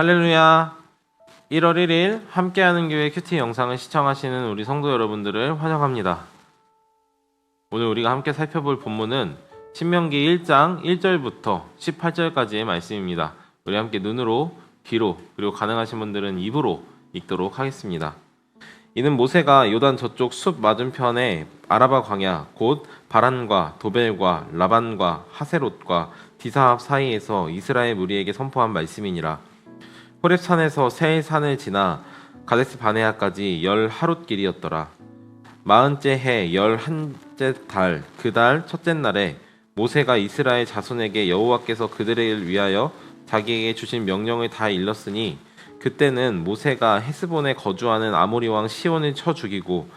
할렐루야. 1월 1일 함께하는 교회 큐티 영상을 시청하시는 우리 성도 여러분들을 환영합니다. 오늘 우리가 함께 살펴볼 본문은 신명기 1장 1절부터 18절까지의 말씀입니다. 우리 함께 눈으로, 귀로, 그리고 가능하신 분들은 입으로 읽도록 하겠습니다. 이는 모세가 요단 저쪽 숲 맞은편에 아라바 광야 곧 바란과 도벨과 라반과 하세롯과 디사합 사이에서 이스라엘 무리에게 선포한 말씀이니라. 호렙산에서 새 산을 지나 가데스 바네아까지 10하룻길이었더라. 40째 해 11째 달 그 달 첫째 날에 모세가 이스라엘 자손에게 여호와께서 그들을 위하여 자기에게 주신 명령을 다 일렀으니 그때는 모세가 헤스본에 거주하는 아모리 왕 시온을 쳐 죽이고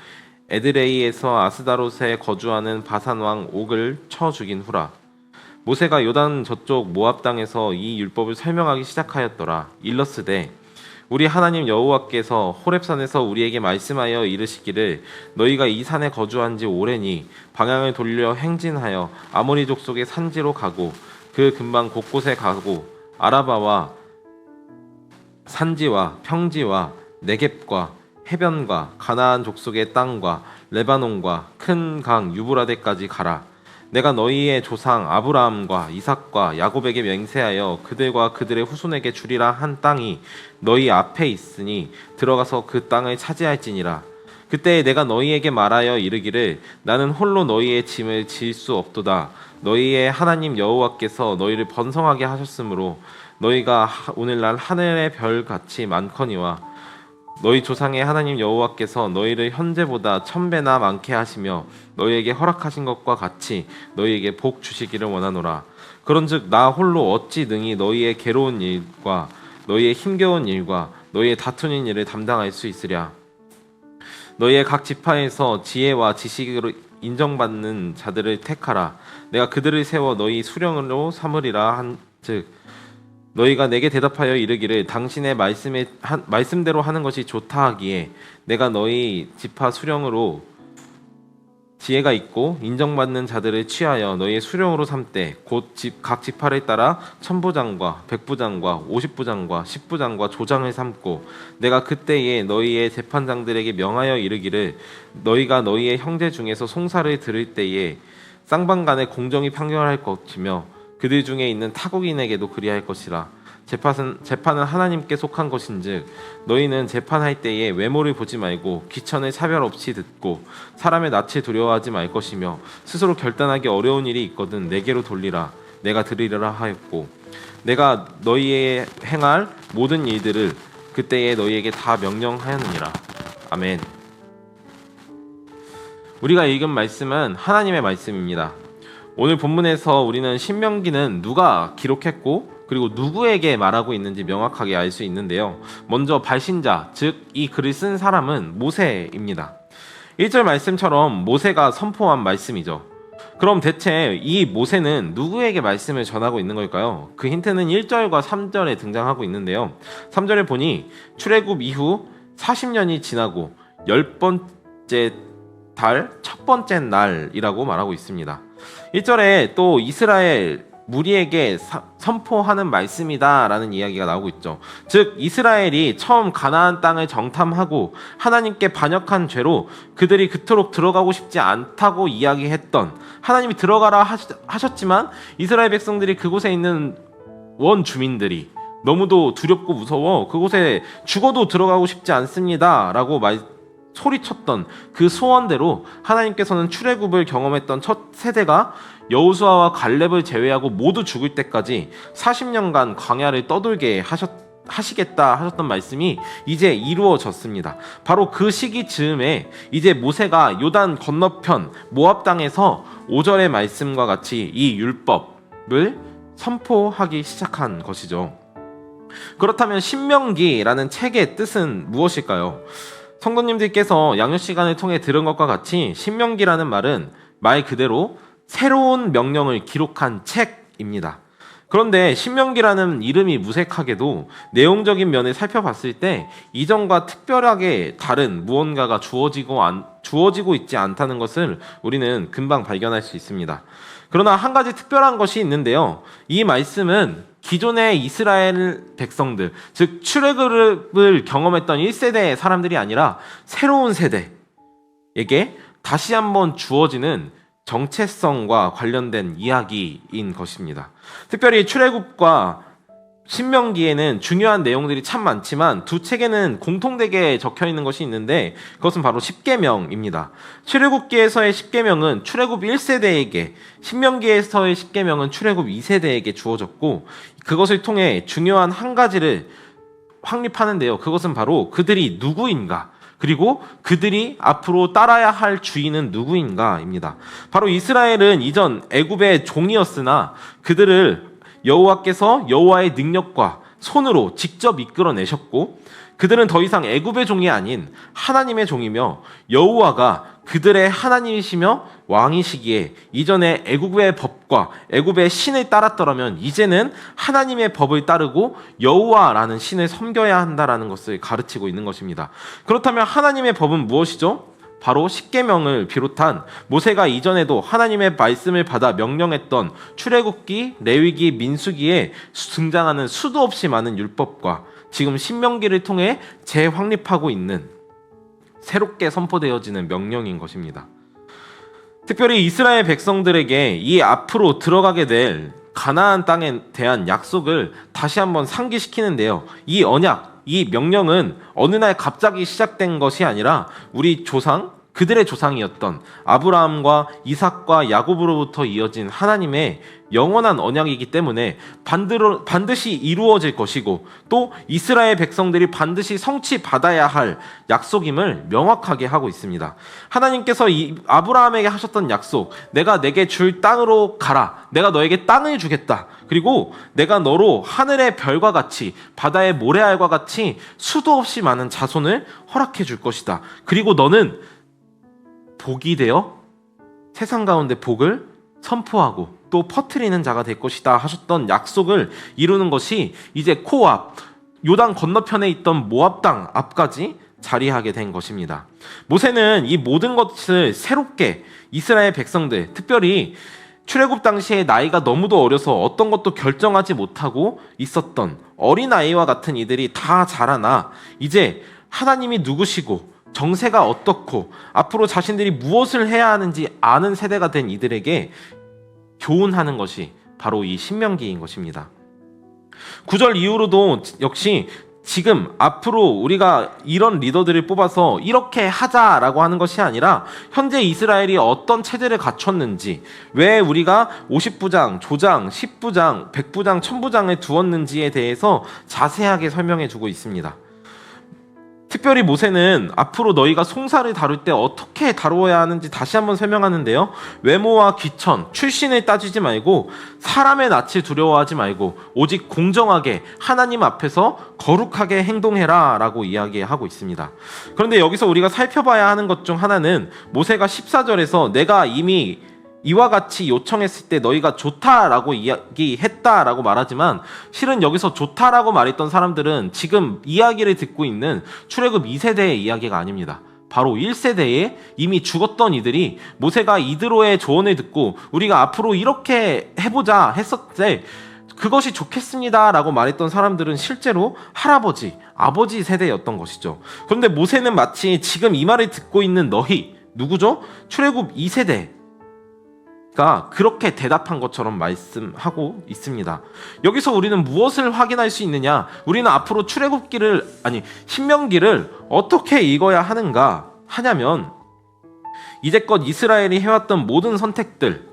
에드레이에서 아스다롯에 거주하는 바산 왕 옥을 쳐 죽인 후라. 모세가 요단 저쪽 모압 땅에서 이 율법을 설명하기 시작하였더라. 일렀으되 우리 하나님 여호와께서 호렙산에서 우리에게 말씀하여 이르시기를 너희가 이 산에 거주한 지 오래니 방향을 돌려 행진하여 아모리 족속의 산지로 가고 그 근방 곳곳에 가고 아라바와 산지와 평지와 네겝과 해변과 가나안 족속의 땅과 레바논과 큰 강 유브라데까지 가라. 내가 너희의 조상 아브라함과 이삭과 야곱에게 맹세하여 그들과 그들의 후손에게 주리라 한 땅이 너희 앞에 있으니 들어가서 그 땅을 차지할지니라. 그때 내가 너희에게 말하여 이르기를 나는 홀로 너희의 짐을 질 수 없도다. 너희의 하나님 여호와께서 너희를 번성하게 하셨으므로 너희가 오늘날 하늘의 별같이 많거니와 너희 조상의 하나님 여호와께서 너희를 현재보다 1000배나 많게 하시며 너희에게 허락하신 것과 같이 너희에게 복 주시기를 원하노라. 그런즉 나 홀로 어찌 능히 너희의 괴로운 일과 너희의 힘겨운 일과 너희의 다투는 일을 담당할 수 있으랴. 너희의 각 지파에서 지혜와 지식으로 인정받는 자들을 택하라. 내가 그들을 세워 너희 수령으로 삼으리라 한즉 너희가 내게 대답하여 이르기를 당신의 말씀대로 하는 것이 좋다 하기에 내가 너희 지파 수령으로 지혜가 있고 인정받는 자들을 취하여 너희의 수령으로 삼되 곧 각 지파를 따라 천부장과 백부장과 50부장과 10부장과 조장을 삼고 내가 그때에 너희의 재판장들에게 명하여 이르기를 너희가 너희의 형제 중에서 송사를 들을 때에 쌍방간에 공정히 판결할 것이며 그들 중에 있는 타국인에게도 그리할 것이라. 재판은 하나님께 속한 것인즉 너희는 재판할 때에 외모를 보지 말고 귀천을 차별 없이 듣고 사람의 낯을 두려워하지 말 것이며 스스로 결단하기 어려운 일이 있거든 내게로 돌리라. 내가 들으리라 하였고 내가 너희의 행할 모든 일들을 그때에 너희에게 다 명령하였느니라. 아멘. 우리가 읽은 말씀은 하나님의 말씀입니다. 오늘 본문에서 우리는 신명기는 누가 기록했고 그리고 누구에게 말하고 있는지 명확하게 알 수 있는데요. 먼저 발신자, 즉 이 글을 쓴 사람은 모세입니다. 1절 말씀처럼 모세가 선포한 말씀이죠. 그럼 대체 이 모세는 누구에게 말씀을 전하고 있는 걸까요? 그 힌트는 1절과 3절에 등장하고 있는데요. 3절에 보니 출애굽 이후 40년이 지나고 10번째 달 첫 번째 날이라고 말하고 있습니다. 1절에 또 이스라엘 무리에게 선포하는 말씀이다 라는 이야기가 나오고 있죠. 즉 이스라엘이 처음 가나안 땅을 정탐하고 하나님께 반역한 죄로 그들이 그토록 들어가고 싶지 않다고 이야기했던, 하나님이 들어가라 하셨지만 이스라엘 백성들이 그곳에 있는 원주민들이 너무도 두렵고 무서워 그곳에 죽어도 들어가고 싶지 않습니다 라고 소리쳤던 그 소원대로 하나님께서는 출애굽을 경험했던 첫 세대가 여호수아와 갈렙을 제외하고 모두 죽을 때까지 40년간 광야를 떠돌게 하시겠다 하셨던 말씀이 이제 이루어졌습니다. 바로 그 시기 즈음에 이제 모세가 요단 건너편 모압 땅에서 5절의 말씀과 같이 이 율법을 선포하기 시작한 것이죠. 그렇다면 신명기라는 책의 뜻은 무엇일까요? 성도님들께서 양육 시간을 통해 들은 것과 같이 신명기라는 말은 말 그대로 새로운 명령을 기록한 책입니다. 그런데 신명기라는 이름이 무색하게도 내용적인 면을 살펴봤을 때 이전과 특별하게 다른 무언가가 주어지고 있지 않다는 것을 우리는 금방 발견할 수 있습니다. 그러나 한 가지 특별한 것이 있는데요. 이 말씀은 기존의 이스라엘 백성들, 즉 출애굽을 경험했던 1세대의 사람들이 아니라 새로운 세대에게 다시 한번 주어지는 정체성과 관련된 이야기인 것입니다. 특별히 출애굽과 신명기에는 중요한 내용들이 참 많지만 두 책에는 공통되게 적혀 있는 것이 있는데 그것은 바로 십계명입니다. 출애굽기에서의 십계명은 출애굽 1세대에게, 신명기에서의 십계명은 출애굽 2세대에게 주어졌고 그것을 통해 중요한 한 가지를 확립하는데요. 그것은 바로 그들이 누구인가, 그리고 그들이 앞으로 따라야 할 주인은 누구인가입니다. 바로 이스라엘은 이전 애굽의 종이었으나 그들을 여호와께서 여호와의 능력과 손으로 직접 이끌어내셨고 그들은 더 이상 애굽의 종이 아닌 하나님의 종이며 여호와가 그들의 하나님이시며 왕이시기에 이전에 애굽의 법과 애굽의 신을 따랐더라면 이제는 하나님의 법을 따르고 여호와라는 신을 섬겨야 한다라는 것을 가르치고 있는 것입니다. 그렇다면 하나님의 법은 무엇이죠? 바로 십계명을 비롯한 모세가 이전에도 하나님의 말씀을 받아 명령했던 출애굽기, 레위기, 민수기에 등장하는 수도 없이 많은 율법과 지금 신명기를 통해 재확립하고 있는 새롭게 선포되어지는 명령인 것입니다. 특별히 이스라엘 백성들에게 이 앞으로 들어가게 될 가나안 땅에 대한 약속을 다시 한번 상기시키는데요. 이 언약, 이 명령은 어느 날 갑자기 시작된 것이 아니라 우리 조상, 그들의 조상이었던 아브라함과 이삭과 야곱으로부터 이어진 하나님의 영원한 언약이기 때문에 반드시 이루어질 것이고 또 이스라엘 백성들이 반드시 성취받아야 할 약속임을 명확하게 하고 있습니다. 하나님께서 아브라함에게 하셨던 약속, 내가 내게 줄 땅으로 가라, 내가 너에게 땅을 주겠다, 그리고 내가 너로 하늘의 별과 같이 바다의 모래알과 같이 수도 없이 많은 자손을 허락해 줄 것이다. 그리고 너는 복이 되어 세상 가운데 복을 선포하고 또 퍼뜨리는 자가 될 것이다 하셨던 약속을 이루는 것이 이제 코앞, 요단 건너편에 있던 모압 땅 앞까지 자리하게 된 것입니다. 모세는 이 모든 것을 새롭게 이스라엘 백성들, 특별히 출애굽 당시에 나이가 너무도 어려서 어떤 것도 결정하지 못하고 있었던 어린아이와 같은 이들이 다 자라나 이제 하나님이 누구시고 정세가 어떻고 앞으로 자신들이 무엇을 해야 하는지 아는 세대가 된 이들에게 교훈하는 것이 바로 이 신명기인 것입니다. 9절 이후로도 역시 지금 앞으로 우리가 이런 리더들을 뽑아서 이렇게 하자라고 하는 것이 아니라 현재 이스라엘이 어떤 체제를 갖췄는지, 왜 우리가 50부장, 조장, 10부장, 100부장, 1000부장을 두었는지에 대해서 자세하게 설명해 주고 있습니다. 특별히 모세는 앞으로 너희가 송사를 다룰 때 어떻게 다루어야 하는지 다시 한번 설명하는데요. 외모와 귀천, 출신을 따지지 말고 사람의 낯을 두려워하지 말고 오직 공정하게 하나님 앞에서 거룩하게 행동해라 라고 이야기하고 있습니다. 그런데 여기서 우리가 살펴봐야 하는 것 중 하나는 모세가 14절에서 내가 이미 이와 같이 요청했을 때 너희가 좋다라고 이야기했다라고 말하지만 실은 여기서 좋다라고 말했던 사람들은 지금 이야기를 듣고 있는 출애굽 2세대의 이야기가 아닙니다. 바로 1세대에 이미 죽었던 이들이 모세가 이드로의 조언을 듣고 우리가 앞으로 이렇게 해보자 했었을 때 그것이 좋겠습니다라고 말했던 사람들은 실제로 할아버지, 아버지 세대였던 것이죠. 그런데 모세는 마치 지금 이 말을 듣고 있는 너희, 누구죠? 출애굽 2세대 가 그렇게 대답한 것처럼 말씀하고 있습니다. 여기서 우리는 무엇을 확인할 수 있느냐? 우리는 앞으로 신명기를 어떻게 읽어야 하냐면 이제껏 이스라엘이 해왔던 모든 선택들,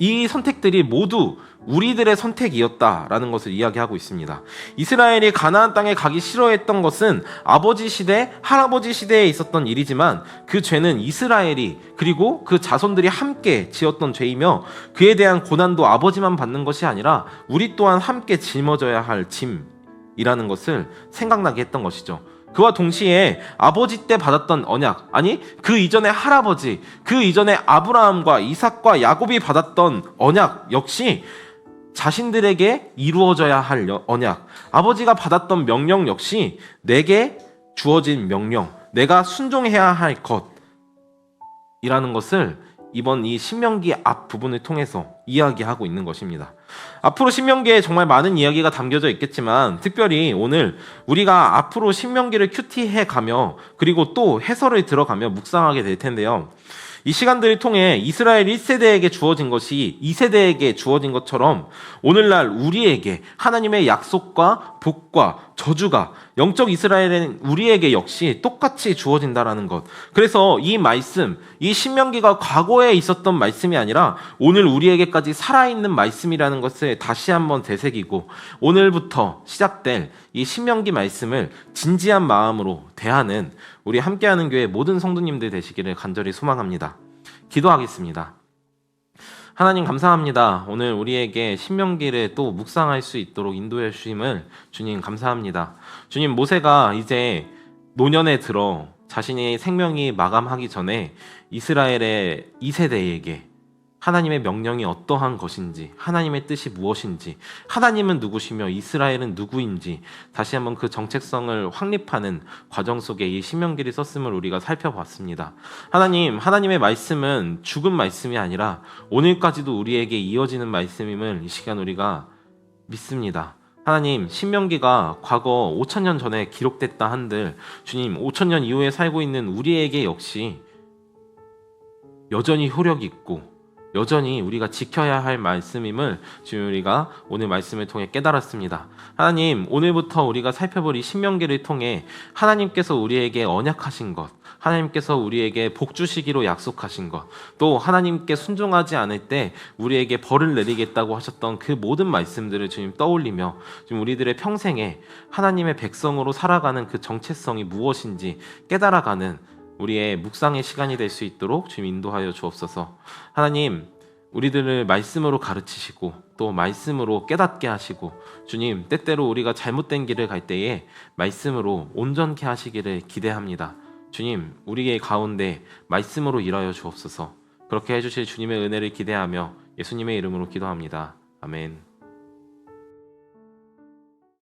이 선택들이 모두 우리들의 선택이었다라는 것을 이야기하고 있습니다. 이스라엘이 가나안 땅에 가기 싫어했던 것은 아버지 시대, 할아버지 시대에 있었던 일이지만 그 죄는 이스라엘이 그리고 그 자손들이 함께 지었던 죄이며 그에 대한 고난도 아버지만 받는 것이 아니라 우리 또한 함께 짊어져야 할 짐이라는 것을 생각나게 했던 것이죠. 그와 동시에 아버지 때 받았던 언약, 아니 그 이전에 할아버지, 그 이전에 아브라함과 이삭과 야곱이 받았던 언약 역시 자신들에게 이루어져야 할 언약, 아버지가 받았던 명령 역시 내게 주어진 명령, 내가 순종해야 할 것이라는 것을 이번 이 신명기 앞 부분을 통해서 이야기하고 있는 것입니다. 앞으로 신명기에 정말 많은 이야기가 담겨져 있겠지만 특별히 오늘 우리가 앞으로 신명기를 큐티해 가며 그리고 또 해설을 들어가며 묵상하게 될 텐데요. 이 시간들을 통해 이스라엘 1세대에게 주어진 것이 2세대에게 주어진 것처럼 오늘날 우리에게 하나님의 약속과 복과 저주가 영적 이스라엘은 우리에게 역시 똑같이 주어진다라는 것. 그래서 이 말씀, 이 신명기가 과거에 있었던 말씀이 아니라 오늘 우리에게까지 살아있는 말씀이라는 것을 다시 한번 되새기고 오늘부터 시작될 이 신명기 말씀을 진지한 마음으로 대하는 우리 함께하는 교회 모든 성도님들 되시기를 간절히 소망합니다. 기도하겠습니다. 하나님 감사합니다. 오늘 우리에게 신명기를 또 묵상할 수 있도록 인도해 주심을 주님 감사합니다. 주님, 모세가 이제 노년에 들어 자신의 생명이 마감하기 전에 이스라엘의 2세대에게 하나님의 명령이 어떠한 것인지, 하나님의 뜻이 무엇인지, 하나님은 누구시며 이스라엘은 누구인지 다시 한번 그 정체성을 확립하는 과정 속에 이 신명기를 썼음을 우리가 살펴봤습니다. 하나님, 하나님의 말씀은 죽은 말씀이 아니라 오늘까지도 우리에게 이어지는 말씀임을 이 시간 우리가 믿습니다. 하나님, 신명기가 과거 5,000년 전에 기록됐다 한들 주님, 5,000년 이후에 살고 있는 우리에게 역시 여전히 효력이 있고 여전히 우리가 지켜야 할 말씀임을 주님 우리가 오늘 말씀을 통해 깨달았습니다. 하나님, 오늘부터 우리가 살펴볼 이 신명기를 통해 하나님께서 우리에게 언약하신 것, 하나님께서 우리에게 복 주시기로 약속하신 것, 또 하나님께 순종하지 않을 때 우리에게 벌을 내리겠다고 하셨던 그 모든 말씀들을 주님 떠올리며 지금 우리들의 평생에 하나님의 백성으로 살아가는 그 정체성이 무엇인지 깨달아가는 우리의 묵상의 시간이 될 수 있도록 주님 인도하여 주옵소서. 하나님, 우리들을 말씀으로 가르치시고 또 말씀으로 깨닫게 하시고 주님, 때때로 우리가 잘못된 길을 갈 때에 말씀으로 온전케 하시기를 기대합니다. 주님, 우리의 가운데 말씀으로 일하여 주옵소서. 그렇게 해주실 주님의 은혜를 기대하며 예수님의 이름으로 기도합니다. 아멘.